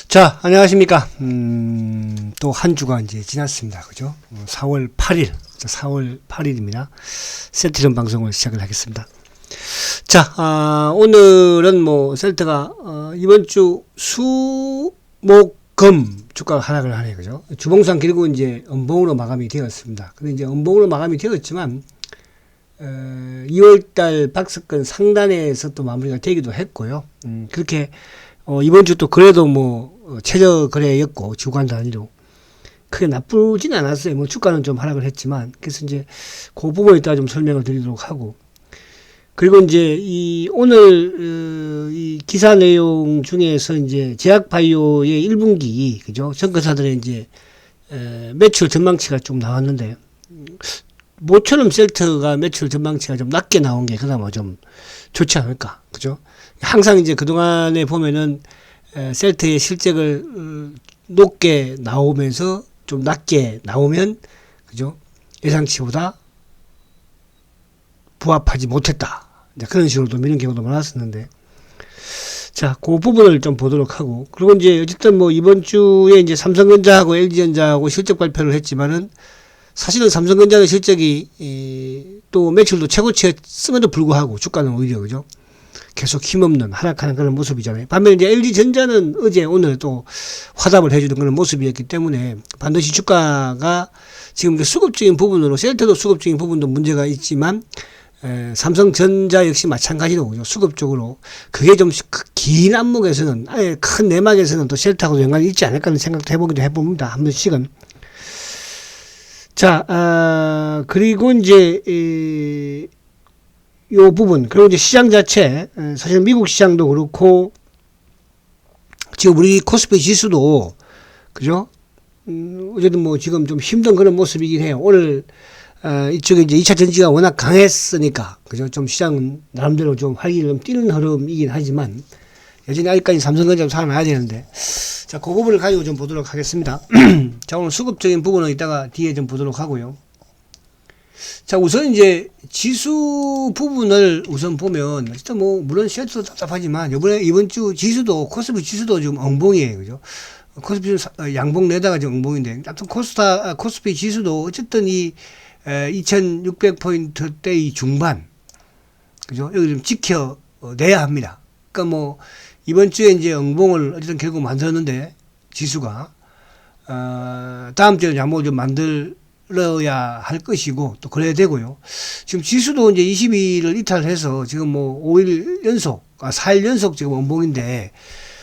자, 안녕하십니까. 또 한 주가 이제 지났습니다. 그죠? 4월 8일. 4월 8일입니다. 셀트전 방송을 시작을 하겠습니다. 자, 오늘은 셀트가, 이번 주 수, 목, 금 주가가 하락을 하네요. 그죠? 주봉상 결국 이제 음봉으로 마감이 되었습니다. 근데 이제 음봉으로 마감이 되었지만, 2월달 박스권 상단에서 또 마무리가 되기도 했고요. 그렇게, 이번 주 또 그래도 최저 거래였고, 주간 단위로. 크게 나쁘진 않았어요. 주가는 좀 하락을 했지만. 그래서 이제, 그 부분에 따라 좀 설명을 드리도록 하고. 그리고 이제, 오늘, 이 기사 내용 중에서 이제, 제약바이오의 1분기, 그죠? 전과사들의 이제, 매출 전망치가 좀 나왔는데, 모처럼 셀트가 매출 전망치가 좀 낮게 나온 게 그나마 좀 좋지 않을까. 그죠? 항상 이제 그동안에 보면은, 셀트의 실적을 높게 나오면서 좀 낮게 나오면, 그죠? 예상치보다 부합하지 못했다. 그런 식으로 또 미는 경우도 많았었는데. 자, 그 부분을 좀 보도록 하고. 그리고 이제 어쨌든 이번 주에 이제 삼성전자하고 LG전자하고 실적 발표를 했지만은 사실은 삼성전자의 실적이 또 매출도 최고치였음에도 불구하고 주가는 오히려, 그죠? 계속 힘없는 하락하는 그런 모습이잖아요. 반면에 이제 LG전자는 어제 오늘 또 화답을 해주는 그런 모습이었기 때문에 반드시 주가가 지금 수급적인 부분으로 셀트도 수급적인 부분도 문제가 있지만 삼성전자 역시 마찬가지로, 그죠? 수급적으로 그게 좀 긴 안목에서는 아예 큰 내막에서는 또 셀트하고도 연관이 있지 않을까 하는 생각도 해보기도 해봅니다. 한 번씩은. 자, 그리고 이제 요 부분, 그리고 이제 시장 자체, 사실 미국 시장도 그렇고, 지금 우리 코스피 지수도, 그죠? 어쨌든 지금 좀 힘든 그런 모습이긴 해요. 오늘, 이쪽에 이제 2차 전지가 워낙 강했으니까, 그죠? 좀 시장은 나름대로 좀 활기를 좀 띄는 흐름이긴 하지만, 여전히 아직까지 삼성전자도 살아나야 되는데, 자, 그 부분을 가지고 좀 보도록 하겠습니다. 자, 오늘 수급적인 부분은 이따가 뒤에 좀 보도록 하고요. 자, 우선 이제 지수 부분을 우선 보면, 일단 물론 셀트도 답답하지만, 이번 주 지수도, 코스피 지수도 지금 엉봉이에요. 그죠? 코스피 양봉 내다가 지금 엉봉인데, 하여튼 코스피 지수도 어쨌든 2600포인트대 이 중반, 그죠? 여기 좀 지켜내야 합니다. 그러니까 이번 주에 이제 엉봉을 어쨌든 결국 만들었는데, 지수가, 다음 주에 양봉을 좀 만들어야 할 것이고, 또 그래야 되고요. 지금 지수도 이제 22일을 이탈해서 지금 5일 연속, 4일 연속 지금 엉봉인데,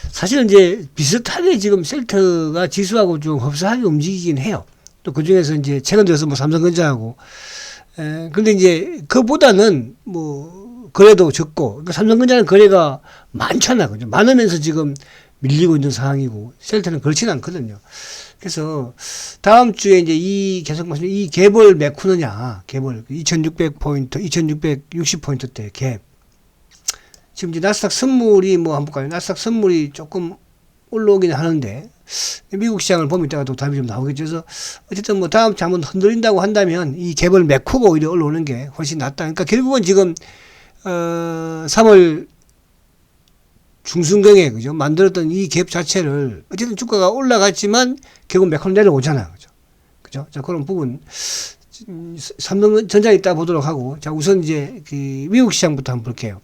사실은 이제 비슷하게 지금 셀트가 지수하고 좀 흡사하게 움직이긴 해요. 또 그 중에서 이제 최근 들어서 삼성전자하고, 근데 이제 그보다는 거래도 적고, 그러니까 삼성전자는 거래가 많잖아. 그죠? 많으면서 지금 밀리고 있는 상황이고, 셀트는 그렇지는 않거든요. 그래서 다음 주에 이제 계속 말씀, 이 갭을 메꾸느냐, 갭을 2600포인트, 2660포인트대 갭. 지금 이제 나스닥 선물이 한번 볼까요? 나스닥 선물이 조금 올라오긴 하는데, 미국 시장을 보면 이따가 또 답이 좀 나오겠죠. 그래서 어쨌든 다음 주 한번 흔들린다고 한다면 이 갭을 메꾸고 오히려 올라오는 게 훨씬 낫다. 그러니까 결국은 지금 3월 중순경에, 그죠? 만들었던 이 갭 자체를, 어쨌든 주가가 올라갔지만, 결국 메커는 내려오잖아요. 그죠? 그죠? 자, 그런 부분. 삼성전자 이따 보도록 하고, 자, 우선 이제, 미국 시장부터 한번 볼게요.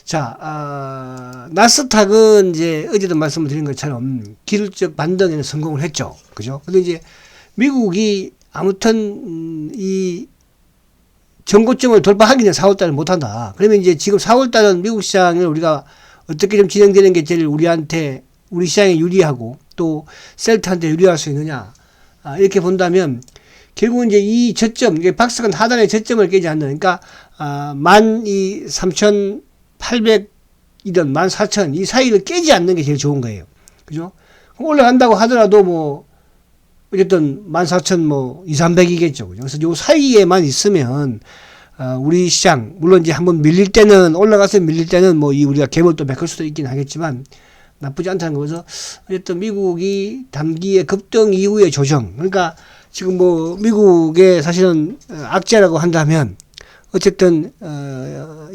자, 나스닥은 이제, 어제도 말씀을 드린 것처럼, 기술적 반등에는 성공을 했죠. 그죠? 근데 이제, 미국이 아무튼, 이, 전고점을 돌파하기 전에 4월달은 못한다. 그러면 이제 지금 4월달은 미국 시장을 우리가 어떻게 좀 진행되는 게 제일 우리 시장에 유리하고 또 셀트한테 유리할 수 있느냐. 이렇게 본다면 결국은 이제 이 저점, 이게 박스권 하단의 저점을 깨지 않는, 그러니까, 13,800이든 14,000 이 사이를 깨지 않는 게 제일 좋은 거예요. 그죠? 올라간다고 하더라도 어쨌든 14,000 2,300이겠죠. 그죠? 그래서 요 사이에만 있으면, 우리 시장, 물론 이제 한번 밀릴 때는, 올라가서 밀릴 때는 우리가 갭을 또 메꿀 수도 있긴 하겠지만, 나쁘지 않다는 거죠. 어쨌든 미국이 단기의 급등 이후의 조정. 그러니까 지금 미국의 사실은 악재라고 한다면, 어쨌든,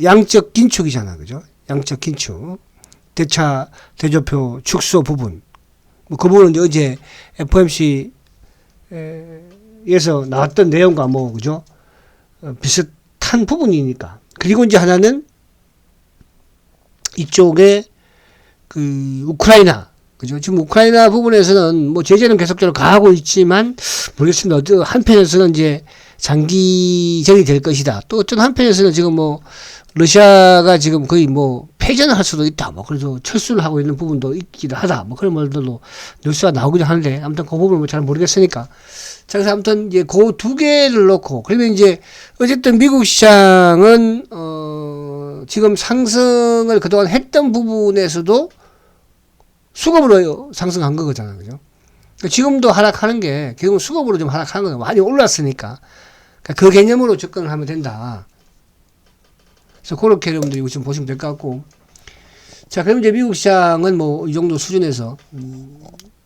양적 긴축이잖아. 그죠? 양적 긴축. 대차, 대조표 축소 부분. 뭐 그 부분은 이제 어제 FOMC에서 나왔던 내용과 뭐 그죠? 비슷한 부분이니까. 그리고 이제 하나는 이쪽에 그 우크라이나 그죠? 지금 우크라이나 부분에서는 뭐 제재는 계속적으로 가하고 있지만 모르겠습니다. 어떤 한편에서는 이제 장기전이 될 것이다. 또 어떤 한편에서는 지금 뭐 러시아가 지금 거의 뭐 패전을 할 수도 있다. 뭐 그래서 철수를 하고 있는 부분도 있기도 하다. 뭐 그런 말들도 뉴스가 나오기도 하는데 아무튼 그 부분은 잘 모르겠으니까. 자, 그래서 아무튼 이제 그 두 개를 놓고 그러면 이제 어쨌든 미국 시장은 지금 상승을 그동안 했던 부분에서도 수급으로 상승한 거잖아요. 그죠? 그러니까 지금도 하락하는 게 결국은 수급으로 좀 하락하는 거예요. 많이 올랐으니까. 그러니까 그 개념으로 접근을 하면 된다. 그래서 그렇게 여러분들이 이거 좀 보시면 될 것 같고. 자, 그럼 이제 미국 시장은 뭐 이 정도 수준에서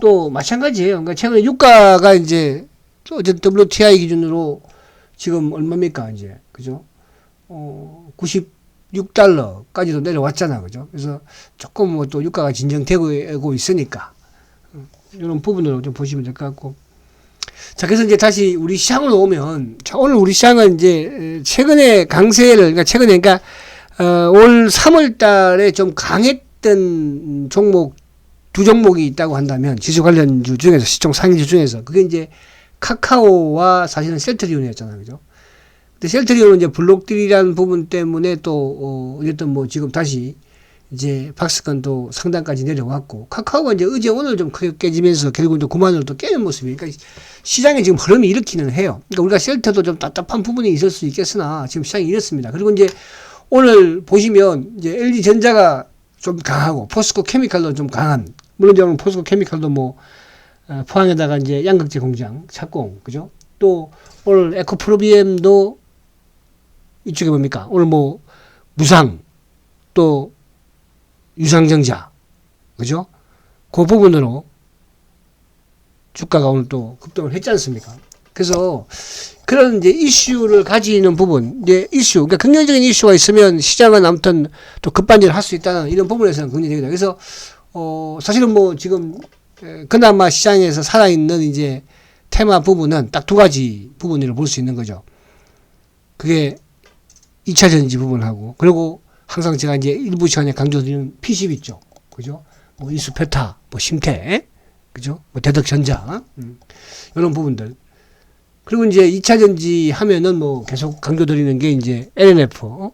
또 마찬가지예요. 그러니까 최근에 유가가 이제 어쨌든 WTI 기준으로 지금 얼마입니까? 이제 그죠? 96달러까지도 내려왔잖아. 그죠? 그래서 조금 뭐 또 유가가 진정되고 있으니까 이런 부분으로 좀 보시면 될 것 같고. 자, 그래서 이제 다시 우리 시장으로 오면, 자, 오늘 우리 시장은 이제 최근에 강세를, 그러니까 최근에, 그러니까, 올 3월 달에 좀 강했던 종목, 두 종목이 있다고 한다면, 지수 관련주 중에서, 시총 상위주 중에서, 그게 이제 카카오와 사실은 셀트리온이었잖아요. 그죠? 근데 셀트리온은 이제 블록딜이라는 부분 때문에 또, 어쨌든 뭐 지금 다시 이제 박스권도 상단까지 내려왔고, 카카오가 이제 어제 오늘 좀 크게 깨지면서 결국 이제 9만 원을 또 깨는 모습이니까, 그러니까 시장에 지금 흐름이 일으키는 해요. 그러니까 우리가 셀트도 좀 답답한 부분이 있을 수 있겠으나, 지금 시장이 이렇습니다. 그리고 이제 오늘 보시면 이제 LG전자가 좀 강하고, 포스코 케미칼도 좀 강한, 물론 이제 포스코 케미칼도 뭐, 포항에다가 이제 양극재 공장 착공, 그죠? 또 오늘 에코프로비엠도 이쪽에 뭡니까? 오늘 뭐, 무상, 또 유상증자, 그죠? 그 부분으로 주가가 오늘 또 급등을 했지 않습니까? 그래서 그런 이제 이슈를 가지는 부분, 이제 이슈, 그러니까 긍정적인 이슈가 있으면 시장은 아무튼 또 급반전을 할 수 있다는 이런 부분에서는 긍정적이다. 그래서 사실은 뭐 지금 그나마 시장에서 살아있는 이제 테마 부분은 딱 두 가지 부분으로 볼 수 있는 거죠. 그게 2차 전지 부분하고, 그리고 항상 제가 이제 일부 시간에 강조드리는 PCB 쪽, 그죠? 뭐 인수페타, 뭐 심태, 그죠? 뭐 대덕전자, 이런 부분들. 그리고 이제 2차 전지 하면은 뭐 계속 강조드리는 게 이제 LNF,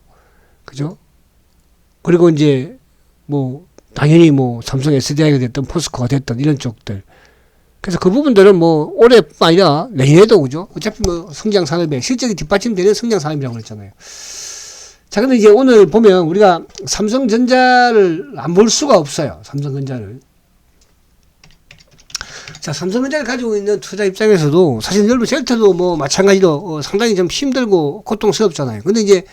그죠? 그리고 이제 뭐 당연히 뭐 삼성 SDI가 됐던 포스코가 됐던 이런 쪽들. 그래서 그 부분들은 뭐 올해뿐만 아니라 내년에도 그죠? 어차피 뭐 성장 산업에 실적이 뒷받침되는 성장 산업이라고 그랬잖아요. 자, 근데 이제 오늘 보면 우리가 삼성전자를 안 볼 수가 없어요. 삼성전자를. 자, 삼성전자를 가지고 있는 투자 입장에서도 사실 여러분 셀트도 뭐 마찬가지로 상당히 좀 힘들고 고통스럽잖아요. 근데 이제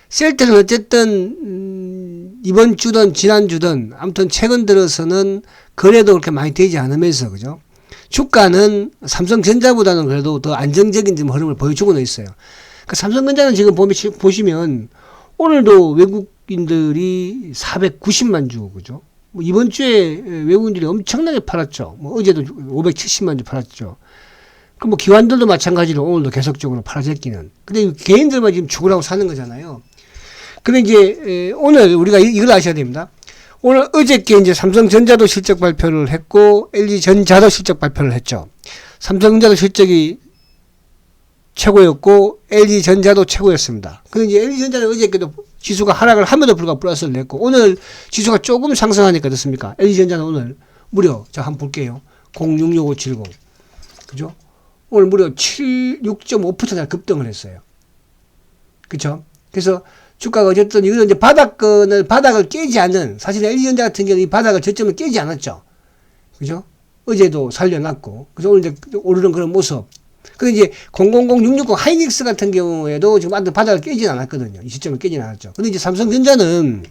셀트는 어쨌든 이번 주든 지난주든 아무튼 최근 들어서는 거래도 그렇게 많이 되지 않으면서 그죠? 주가는 삼성전자보다는 그래도 더 안정적인 좀 흐름을 보여주고는 있어요. 그러니까 삼성전자는 지금 보시면 오늘도 외국인들이 490만 주, 그죠? 뭐 이번 주에 외국인들이 엄청나게 팔았죠. 뭐 어제도 570만 주 팔았죠. 그 뭐 기관들도 마찬가지로 오늘도 계속적으로 팔아제끼는. 근데 개인들만 지금 죽으라고 사는 거잖아요. 근데 이제 오늘 우리가 이걸 아셔야 됩니다. 오늘 어저께 이제 삼성전자도 실적 발표를 했고 LG전자도 실적 발표를 했죠. 삼성전자도 실적이 최고였고 LG전자도 최고였습니다. 근데 이제 LG전자는 어저께도 지수가 하락을 함에도 불구하고 플러스를 냈고 오늘 지수가 조금 상승하니까 어떻습니까? LG전자는 오늘 무려 자 한번 볼게요. 066570 그죠? 오늘 무려 6.5% 급등을 했어요. 그쵸? 그래서 주가가 어쨌든 이거는 이제 바닥을 깨지 않는, 사실 LG전자 같은 경우는 이 바닥을 저점을 깨지 않았죠. 그죠? 어제도 살려놨고, 그래서 오늘 이제 오르는 그런 모습. 근데 이제 000660 하이닉스 같은 경우에도 지금 아직 바닥을 깨진 않았거든요. 이 저점을 깨진 않았죠. 근데 이제 삼성전자는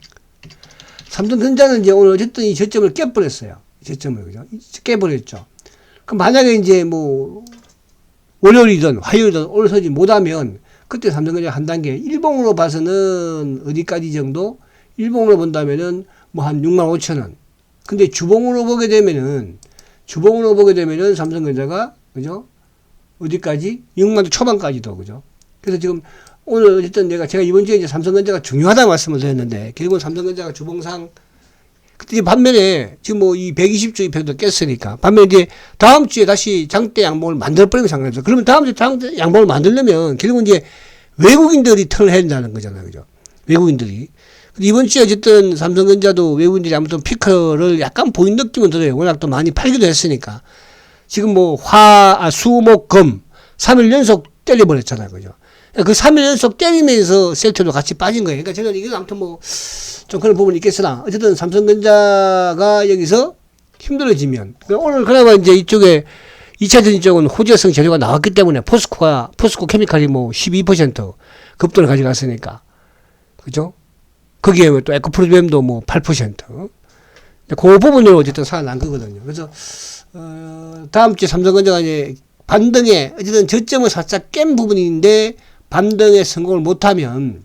이제 오늘 어쨌든 이 저점을 깨버렸어요. 이 저점을, 그죠? 깨버렸죠. 그럼 만약에 이제 뭐, 월요일이든 화요일이든 올라서지 못하면, 그때 삼성전자 한 단계, 일봉으로 봐서는 어디까지 정도? 일봉으로 본다면은 뭐 한 65,000원. 근데 주봉으로 보게 되면은 주봉으로 보게 되면은 삼성전자가, 그죠? 어디까지? 6만 원 초반까지도, 그죠? 그래서 지금 오늘 어쨌든 제가 이번 주에 이제 삼성전자가 중요하다고 말씀을 드렸는데, 결국은 삼성전자가 주봉상, 그때 이제 반면에 지금 뭐 이 120주 이평도 깼으니까, 반면에 이제 다음 주에 다시 장대 양봉을 만들어버리면 상관없어요. 그러면 다음 주에 장대 양봉을 만들려면 결국은 이제 외국인들이 턴을 해야 된다는 거잖아요. 그죠? 외국인들이. 이번 주에 어쨌든 삼성전자도 외국인들이 아무튼 피커를 약간 보인 느낌은 들어요. 워낙 또 많이 팔기도 했으니까. 지금 뭐 수, 목, 금 3일 연속 때려버렸잖아요. 그죠? 그 3일 연속 때리면서 셀트도 같이 빠진 거예요. 그러니까 저는 이건 아무튼 뭐 좀 그런 부분이 있겠으나 어쨌든 삼성전자가 여기서 힘들어지면 오늘 그나마 이제 이쪽에 2차전지 쪽은 호재성 재료가 나왔기 때문에 포스코 케미칼이 뭐 12% 급등을 가져갔으니까. 그죠? 거기에 또 에코프로비엠도 뭐 8%. 그 부분으로 어쨌든 살아난 거거든요. 그래서, 다음 주에 삼성전자가 이제 반등에, 어쨌든 저점을 살짝 깬 부분인데, 반등에 성공을 못하면,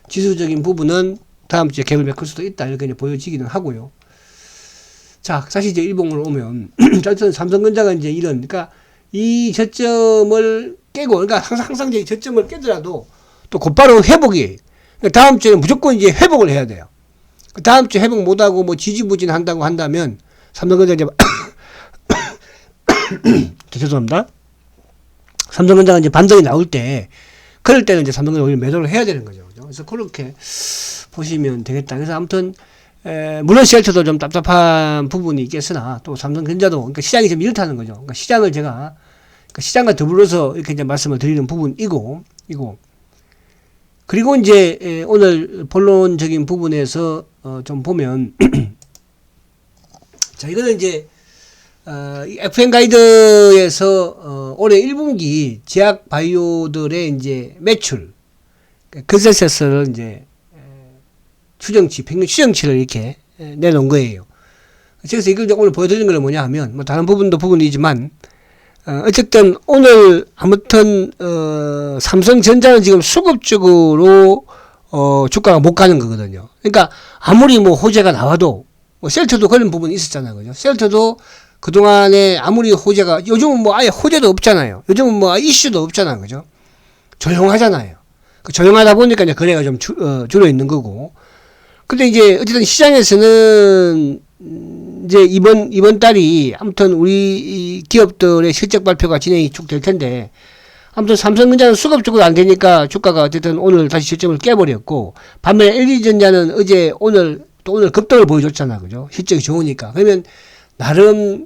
지수적인 부분은 다음 주에 갭을 메꿀 수도 있다. 이렇게 이제 보여지기는 하고요. 자, 다시 이제 일봉으로 오면, 어쨌든 삼성전자가 이제 그러니까 이 저점을 깨고, 그러니까 항상 이제 저점을 깨더라도 또 곧바로 회복이, 그러니까 다음 주에는 무조건 이제 회복을 해야 돼요. 다음 주에 회복 못하고 뭐 지지부진 한다고 한다면, 삼성전자 이제, 죄송합니다. 삼성전자가 이제 반등이 나올 때, 그럴 때는 이제 삼성전자 오히려 매도를 해야 되는 거죠. 그래서 그렇게 보시면 되겠다. 그래서 아무튼, 물론 셀트도 좀 답답한 부분이 있겠으나, 또 삼성전자도, 그러니까 시장이 좀 이렇다는 거죠. 그러니까 시장을 그러니까 시장과 더불어서 이렇게 이제 말씀을 드리는 부분이고, 그리고 이제 오늘 본론적인 부분에서 좀 보면 자, 이거는 이제 FM 가이드에서 올해 1분기 제약 바이오들의 이제 매출 컨센서스를 이제 추정치, 평균 추정치를 이렇게 내놓은 거예요. 그래서 이걸 오늘 보여드리는 건 뭐냐 하면, 뭐 다른 부분이지만, 어쨌든 오늘 아무튼 삼성전자는 지금 수급적으로 주가가 못 가는 거거든요. 그러니까 아무리 뭐 호재가 나와도 뭐 셀트도 그런 부분이 있었잖아요. 그죠? 셀트도 그동안에 아무리 호재가, 요즘은 뭐 아예 호재도 없잖아요. 요즘은 뭐 이슈도 없잖아요. 그죠? 조용하잖아요. 조용하다 보니까 이제 거래가 좀 줄어 있는 거고. 근데 이제 어쨌든 시장에서는 이제 이번 달이 아무튼 우리 기업들의 실적 발표가 진행이 쭉 될 텐데, 아무튼 삼성전자는 수급적으로 안 되니까 주가가 어쨌든 오늘 다시 저점을 깨버렸고, 반면에 LG전자는 오늘 급등을 보여줬잖아. 그죠? 실적이 좋으니까. 그러면 나름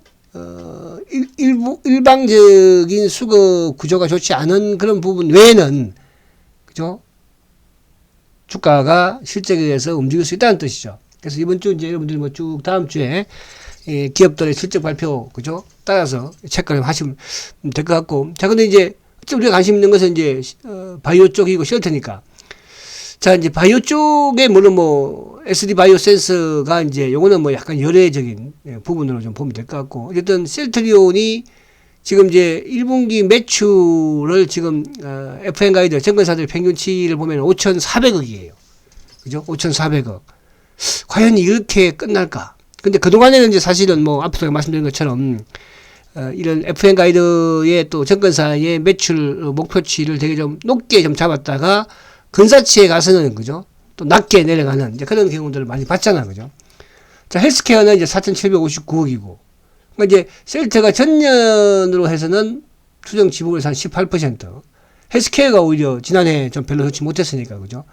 일방적인 수급 구조가 좋지 않은 그런 부분 외에는, 그죠? 주가가 실적에 의해서 움직일 수 있다는 뜻이죠. 그래서 이번 주 이제 여러분들이 뭐 쭉 다음 주에 기업들의 실적 발표, 그죠? 따라서 체크를 하시면 될 것 같고. 자, 근데 이제 우리가 관심 있는 것은 이제 바이오 쪽이고 쉘터니까. 자, 이제 바이오 쪽에 물론 뭐 SD 바이오 센서가 이제 요거는 뭐 약간 열애적인 부분으로 좀 보면 될 것 같고. 어쨌든 셀트리온이 지금 이제 1분기 매출을 지금 FM 가이드 증권사들 평균치를 보면 5,400억이에요. 그죠? 5,400억. 과연 이렇게 끝날까? 근데 그동안에는 이제 사실은 뭐 앞에서 말씀드린 것처럼 이런 FM 가이드의 또 증권사의 매출 목표치를 되게 좀 높게 좀 잡았다가 근사치에 가서는, 그죠? 또 낮게 내려가는 이제 그런 경우들을 많이 봤잖아. 그죠? 자, 헬스케어는 이제 4,759억이고. 그러니까 이제 셀트가 전년으로 해서는 추정 지분율에서 한 18%. 헬스케어가 오히려 지난해 좀 별로 좋지 못했으니까. 그죠?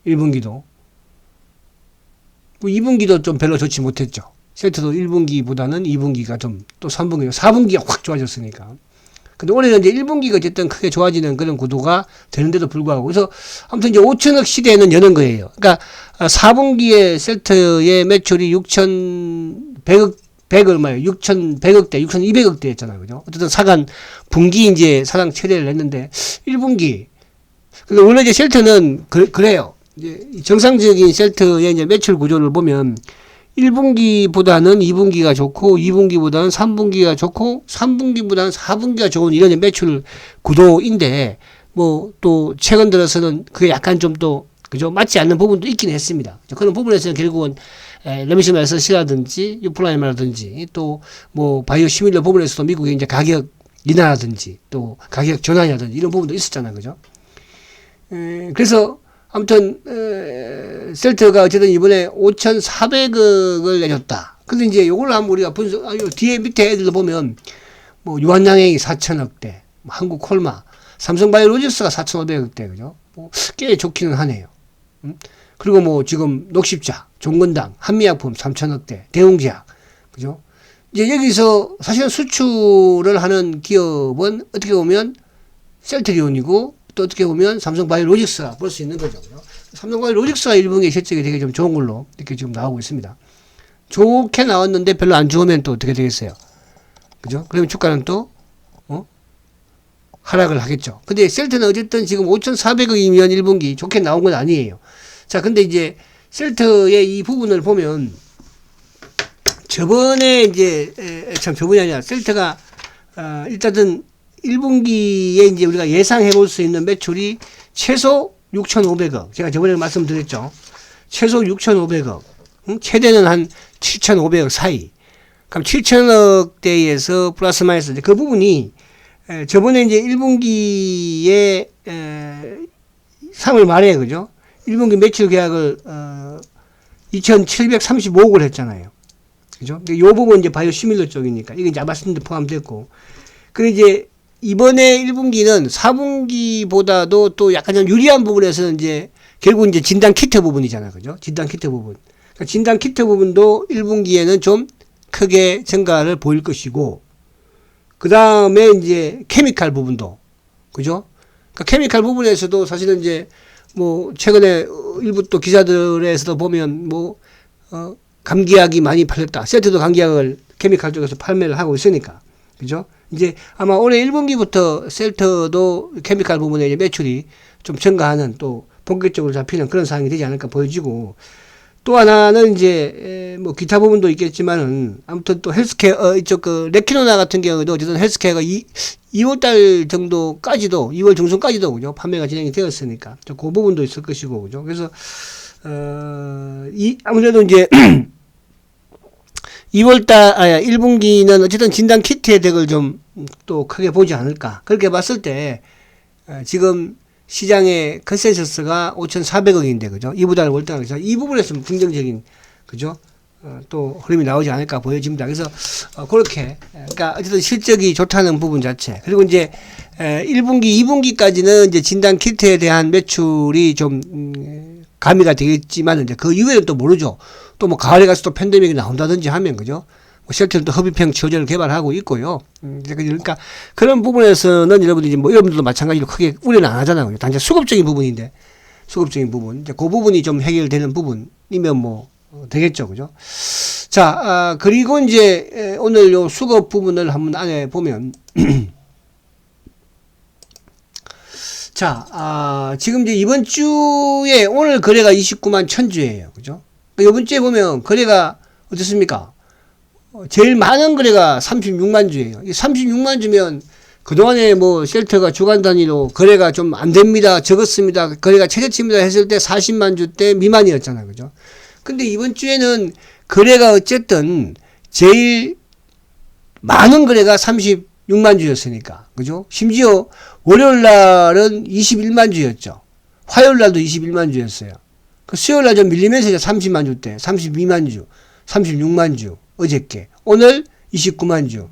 1분기도. 2분기도 좀 별로 좋지 못했죠. 셀트도 1분기보다는 2분기가 좀, 또 3분기, 4분기가 확 좋아졌으니까. 근데 올해는 이제 1분기가 어쨌든 크게 좋아지는 그런 구도가 되는데도 불구하고. 그래서 아무튼 이제 5천억 시대는 여는 거예요. 그러니까 4분기에 셀트의 매출이 6,100억, 100 얼마예요? 6,100억대, 6,200억대였잖아요. 그죠? 어쨌든 사간, 분기 이제 사상 최대를 냈는데, 1분기. 근데 원래 이제 셀트는 그래요. 이제 정상적인 셀트의 이제 매출 구조를 보면 1분기보다는 2분기가 좋고 2분기보다는 3분기가 좋고 3분기보다는 4분기가 좋은 이런 매출 구도인데 뭐 또 최근 들어서는 그게 약간 좀 또 그죠? 맞지 않는 부분도 있긴 했습니다. 그런 부분에서는 결국은 레미시마이서시라든지 유플라이마라든지 또 뭐 바이오 시밀러 부분에서도 미국의 이제 가격 인하라든지 또 가격 전환이라든지 이런 부분도 있었잖아요. 그죠? 그래서 아무튼 셀트가 어쨌든 이번에 5,400억을 내줬다. 근데 이제 요걸 한번 우리가 분석, 뒤에 밑에 애들도 보면 뭐 유한양행이 4,000억대, 한국 콜마, 삼성바이오로직스가 4,500억대, 그죠? 뭐 꽤 좋기는 하네요. 그리고 뭐 지금 녹십자, 종건당, 한미약품 3,000억대, 대웅제약, 그죠? 이제 여기서 사실은 수출을 하는 기업은 어떻게 보면 셀트리온이고 또 어떻게 보면 삼성바이오로직스가 볼 수 있는 거죠. 삼성바이오로직스가 1분기 실적이 되게 좀 좋은 걸로 이렇게 지금 나오고 있습니다. 좋게 나왔는데 별로 안 좋으면 또 어떻게 되겠어요? 그죠? 그러면 주가는 또 하락을 하겠죠. 근데 셀트는 어쨌든 지금 5,400억이면 1분기 좋게 나온 건 아니에요. 자, 근데 이제 셀트의 이 부분을 보면 저번에 이제 저번이 아니라 셀트가 일단은 1분기에 이제 우리가 예상해 볼 수 있는 매출이 최소 6,500억. 제가 저번에 말씀드렸죠. 최소 6,500억. 최대는 한 7,500억 사이. 그럼 7,000억대에서 플러스 마이너스 그 부분이 저번에 이제 1분기에 3월 말에 그죠? 1분기 매출 계약을 2,735억을 했잖아요. 그죠? 근데 요 부분 이제 바이오 시밀러 쪽이니까 이게 이제 아바스틴도 포함됐고. 그리고 이제 이번에 1분기는 4분기보다도 또 약간 좀 유리한 부분에서는 이제 결국 이제 진단 키트 부분이잖아요. 그죠? 진단 키트 부분. 그러니까 진단 키트 부분도 1분기에는 좀 크게 증가를 보일 것이고, 그 다음에 이제 케미칼 부분도. 그죠? 그러니까 케미칼 부분에서도 사실은 이제 뭐 최근에 일부 또 기사들에서도 보면 뭐, 감기약이 많이 팔렸다. 셀트도 감기약을 케미칼 쪽에서 판매를 하고 있으니까. 그죠? 이제 아마 올해 1분기부터 셀트도 케미칼 부분에 이제 매출이 좀 증가하는 또 본격적으로 잡히는 그런 상황이 되지 않을까 보여지고, 또 하나는 이제 뭐 기타 부분도 있겠지만은 아무튼 또 헬스케어 이쪽 그 레키노나 같은 경우도 어쨌든 헬스케어가 2월달 정도까지도 2월 중순까지도 그죠 판매가 진행이 되었으니까 그 부분도 있을 것이고 그죠. 그래서 아무래도 이제 1분기는 어쨌든 진단 키트의 덱을 좀 또 크게 보지 않을까. 그렇게 봤을 때, 지금 시장의 컨센서스가 5,400억인데, 그죠? 이보다는 월등하게, 이 부분에서 좀 긍정적인, 그죠? 또 흐름이 나오지 않을까 보여집니다. 그래서, 그렇게, 그러니까 어쨌든 실적이 좋다는 부분 자체. 그리고 이제, 1분기, 2분기까지는 이제 진단 키트에 대한 매출이 좀, 가미가 되겠지만, 이제 그 이후에는 또 모르죠. 또 뭐 가을에 가서 또 팬데믹이 나온다든지 하면, 그죠? 셀트는 또 흡입형 치료제를 개발하고 있고요. 그러니까 그런 부분에서는 여러분들이 뭐 여러분들도 마찬가지로 크게 우려는 안 하잖아요. 단지 수급적인 부분인데, 수급적인 부분. 이제 그 부분이 좀 해결되는 부분이면 뭐 되겠죠. 그죠? 자, 그리고 이제 오늘 요 수급 부분을 한번 안에 보면 자, 지금 이제 이번 주에 오늘 거래가 29만 1000주예요. 그죠? 이번 주에 보면 거래가 어떻습니까? 제일 많은 거래가 36만 주예요. 이 36만 주면 그동안에 뭐 셀트가 주간 단위로 거래가 좀 안 됩니다. 적었습니다. 거래가 최저치입니다 했을 때 40만 주 대 미만이었잖아요. 그죠? 근데 이번 주에는 거래가 어쨌든 제일 많은 거래가 36만 주였으니까. 그죠? 심지어 월요일 날은 21만 주였죠. 화요일 날도 21만 주였어요. 그 수요일 날 좀 밀리면서 이제 30만 주 대, 32만 주, 36만 주. 어저께. 오늘 29만 주.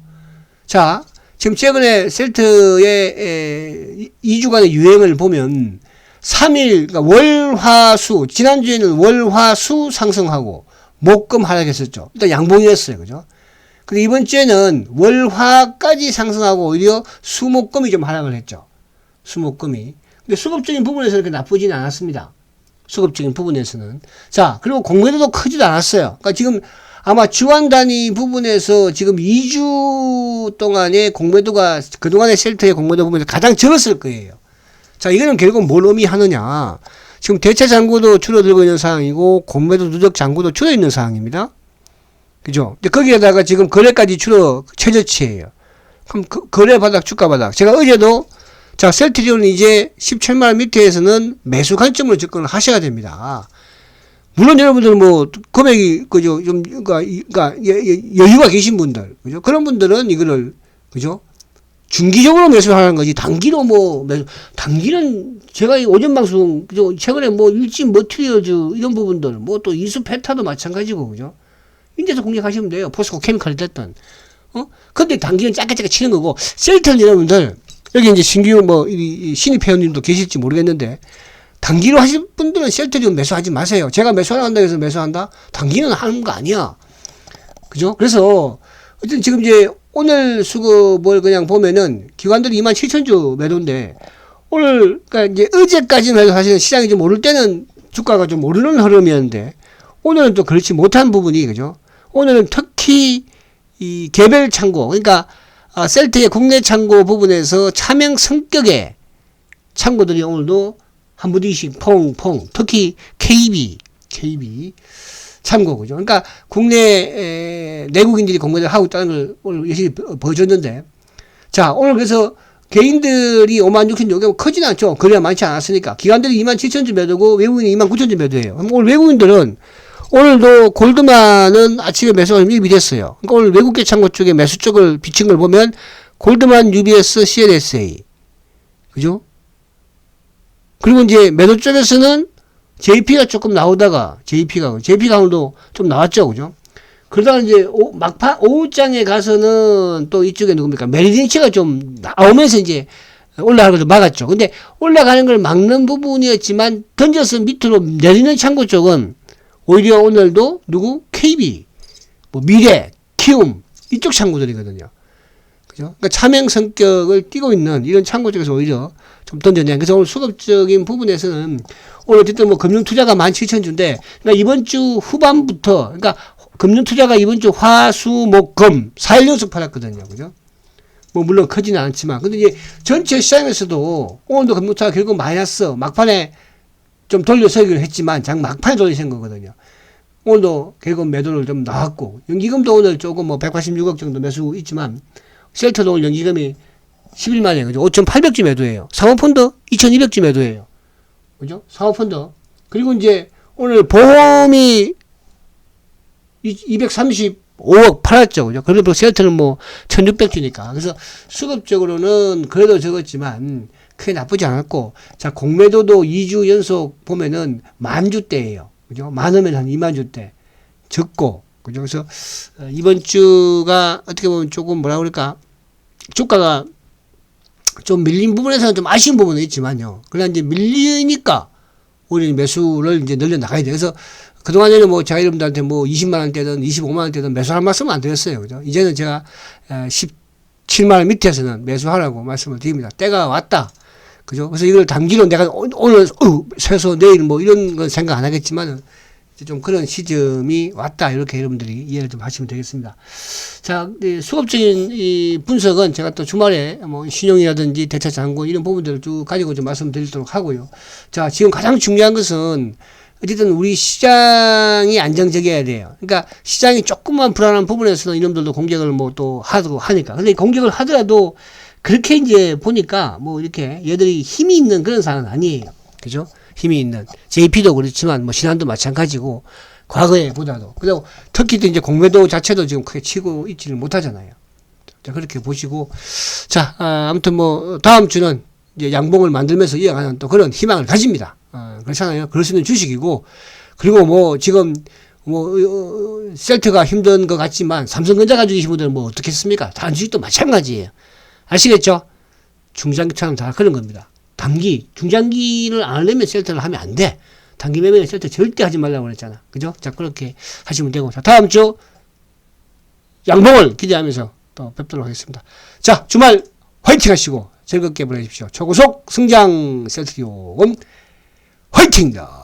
자, 지금 최근에 셀트의 2주간의 유행을 보면 3일, 그러니까 월, 화, 수. 지난주에는 월, 화, 수 상승하고 목금 하락했었죠. 일단 양봉이었어요. 그죠? 근데 이번 주에는 월, 화까지 상승하고 오히려 수, 목금이 좀 하락을 했죠. 수, 목금이. 근데 수급적인 부분에서는 그렇게 나쁘지는 않았습니다. 수급적인 부분에서는. 자, 그리고 공매도도 크지도 않았어요. 그러니까 지금 아마 주간 단위 부분에서 지금 2주 동안의 공매도가 그동안의 셀트의 공매도 부분에서 가장 적었을 거예요. 자, 이거는 결국 뭘 의미하느냐. 지금 대체 잔고도 줄어들고 있는 상황이고 공매도 누적 잔고도 줄어 있는 상황입니다. 그죠? 거기에다가 지금 거래까지 줄어 최저치예요. 그럼 거래 바닥, 주가 바닥. 제가 어제도 자, 셀트리온은 이제 17만 원 밑에에서는 매수 관점으로 접근을 하셔야 됩니다. 물론 여러분들 뭐 금액이 그죠 좀 그러니까 여유가 계신 분들 그죠 그런 분들은 이거를 그죠 중기적으로 매수하는 거지 단기로 뭐 매수 단기는 제가 이 오전 방송 그죠 최근에 뭐 일진 머티리얼즈 이런 부분들 뭐 또 이수 페타도 마찬가지고 그죠 인제서 공략하시면 돼요. 포스코 케미칼이 됐던 근데 단기는 짧게 치는 거고 셀트는 여러분들 여기 이제 신규 뭐 이 신입 회원님도 계실지 모르겠는데 단기로 하실 분들은 셀트리온 매수하지 마세요. 제가 매수한다 해서 매수한다? 단기는 하는 거 아니야. 그죠? 그래서, 어쨌든 지금 이제 오늘 수급을 그냥 보면은 기관들이 27,000주 매도인데, 오늘, 그러니까 이제 어제까지는 사실 시장이 좀 오를 때는 주가가 좀 오르는 흐름이었는데, 오늘은 또 그렇지 못한 부분이, 그죠? 오늘은 특히 이 개별 창고, 그러니까, 셀트의 국내 창고 부분에서 차명 성격의 창고들이 오늘도 한 부디씩 퐁퐁 특히 KB 참고 그죠. 그러니까 국내 내국인들이 공매를 하고 있다는 걸 오늘 열심히 보여줬는데 자 오늘 그래서 개인들이 56,000주 크진 않죠. 거래가 많지 않았으니까 기관들이 27,000주 매도고 외국인이 29,000주 매도예요. 그럼 오늘 외국인들은 오늘도 골드만은 아침에 매수가 좀 유입이 됐어요. 그러니까 오늘 외국계 창고 쪽에 매수 쪽을 비친 걸 보면 골드만, UBS, CLSA 그죠? 그리고 이제 매도 쪽에서는 JP가 조금 나오다가 JP가 오늘도 좀 나왔죠, 그죠? 그러다가 이제 막판 오후장에 가서는 또 이쪽에 누굽니까? 메리린치가 좀 나오면서 이제 올라가는 걸 좀 막았죠. 근데 올라가는 걸 막는 부분이었지만 던져서 밑으로 내리는 창고 쪽은 오히려 오늘도 누구? KB, 뭐 미래, 키움 이쪽 창고들이거든요. 그죠? 그러니까 차명 성격을 띠고 있는 이런 창고 쪽에서 오히려 좀 던져내. 그래서 오늘 수급적인 부분에서는 오늘 어쨌든 뭐 금융투자가 17,000주인데, 그러니까 이번 주 후반부터, 그러니까 금융투자가 이번 주 화, 수, 목, 금 4일 연속 팔았거든요. 그죠? 뭐 물론 크지는 않지만. 근데 이제 전체 시장에서도 오늘도 금융투자가 결국 마이너스, 막판에 좀 돌려서기를 했지만 장 막판에 돌려선 거거든요. 오늘도 결국 매도를 좀 나왔고, 연기금도 오늘 조금 뭐 186억 정도 매수 있지만, 셀트도 오늘 연기금이 10일 만에, 그죠? 5,800주 매도예요. 사모펀드 2,200주 매도예요. 그죠? 사모펀드. 그리고 이제 오늘 보험이 235억 팔았죠. 그죠? 그래도 셀트는 뭐 1,600주니까. 그래서 수급적으로는 그래도 적었지만 크게 나쁘지 않았고, 자, 공매도도 2주 연속 보면은 10,000주대예요. 그죠? 많으면 한 20,000주대. 적고. 그죠? 그래서 이번 주가 어떻게 보면 조금 뭐라 그럴까? 주가가 좀 밀린 부분에서는 좀 아쉬운 부분은 있지만요. 그러나 이제 밀리니까 우리 매수를 이제 늘려나가야 돼. 그래서 그동안에는 뭐 제가 여러분들한테 뭐 20만원대든 25만원대든 매수할 말씀은 안 드렸어요. 그죠? 이제는 제가 17만원 밑에서는 매수하라고 말씀을 드립니다. 때가 왔다. 그죠? 그래서 이걸 단기로 내가 오늘, 세서 내일 뭐 이런 건 생각 안 하겠지만은 좀 그런 시점이 왔다. 이렇게 여러분들이 이해를 좀 하시면 되겠습니다. 자, 수급적인 이 분석은 제가 또 주말에 뭐 신용이라든지 대차 잔고 이런 부분들을 쭉 가지고 좀 말씀드리도록 하고요. 자, 지금 가장 중요한 것은 어쨌든 우리 시장이 안정적이어야 돼요. 그러니까 시장이 조금만 불안한 부분에서는 이놈들도 공격을 뭐 또 하고 하니까. 근데 공격을 하더라도 그렇게 이제 보니까 뭐 이렇게 얘들이 힘이 있는 그런 상황은 아니에요. 그죠? 힘이 있는 JP도 그렇지만 뭐 신한도 마찬가지고 과거에 보다도 그리고 특히 또 이제 공매도 자체도 지금 크게 치고 있지를 못하잖아요. 자, 그렇게 보시고 자 아무튼 뭐 다음 주는 이제 양봉을 만들면서 이어가는 또 그런 희망을 가집니다. 그렇잖아요. 그럴 수 있는 주식이고 그리고 뭐 지금 뭐 셀트가 힘든 것 같지만 삼성전자 가지고 계신 분들은 뭐 어떻겠습니까? 다른 주식도 마찬가지예요. 아시겠죠? 중장기처럼 다 그런 겁니다. 단기, 중장기를 안 하려면 셀트를 하면 안 돼. 단기 매매는 셀트 절대 하지 말라고 그랬잖아. 그죠? 자, 그렇게 하시면 되고. 자, 다음 주 양봉을 기대하면서 또 뵙도록 하겠습니다. 자, 주말 화이팅 하시고 즐겁게 보내십시오. 초고속 성장 셀트리온 화이팅입니다.